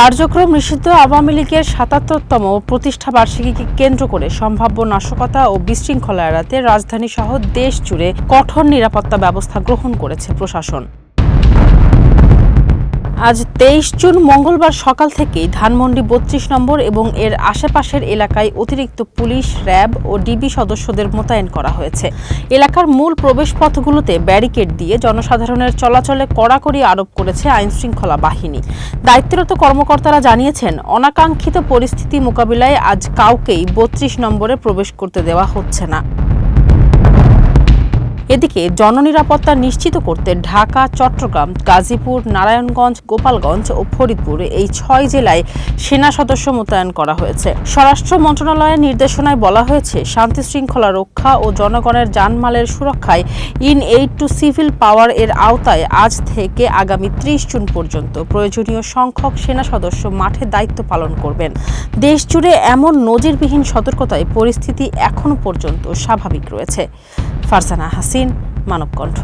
কার্যক্রম নিষিদ্ধ আওয়ামী লীগের ৭৭তম প্রতিষ্ঠাবার্ষিকীকে কেন্দ্র করে সম্ভাব্য নাশকতা ও বিশৃঙ্খলা এড়াতে রাজধানীসহ দেশ জুড়ে কঠোর নিরাপত্তা ব্যবস্থা গ্রহণ করেছে প্রশাসন। আজ ২৩ জুন মঙ্গলবার সকাল থেকেই ধানমন্ডি ৩২ নম্বর এবং এর আশেপাশের এলাকায় অতিরিক্ত পুলিশ, র্যাব ও ডিবি সদস্যদের মোতায়েন করা হয়েছে। এলাকার মূল প্রবেশপথগুলোতে ব্যারিকেড দিয়ে জনসাধারণের চলাচলে কড়াকড়ি আরোপ করেছে আইনশৃঙ্খলা বাহিনী। দায়িত্বরত কর্মকর্তারা জানিয়েছেন, অনাকাঙ্ক্ষিত পরিস্থিতি মোকাবিলায় আজ কাউকেই ৩২ নম্বরে প্রবেশ করতে দেওয়া হচ্ছে না। এদিকে জননিরাপত্তা নিশ্চিত করতে ঢাকা, চট্টগ্রাম, গাজীপুর, নারায়ণগঞ্জ, গোপালগঞ্জ ও ফরিদপুর এই ৬ জেলায় সেনা সদস্য মোতায়েন করা হয়েছে। স্বরাষ্ট্র মন্ত্রণালয়ের নির্দেশনায় বলা হয়েছে, শান্তি শৃঙ্খলা রক্ষা ও জনগণের জানমালের সুরক্ষায় ইন এইড টু সিভিল পাওয়ার এর আওতায় আজ থেকে আগামী ৩০ জুন পর্যন্ত প্রয়োজনীয় সংখ্যক সেনা সদস্য মাঠে দায়িত্ব পালন করবেন। দেশ জুড়ে এমন নজিরবিহীন সতর্কতায় পরিস্থিতি এখনো পর্যন্ত স্বাভাবিক রয়েছে। ফারজানা হাসিন, মানবকণ্ঠ।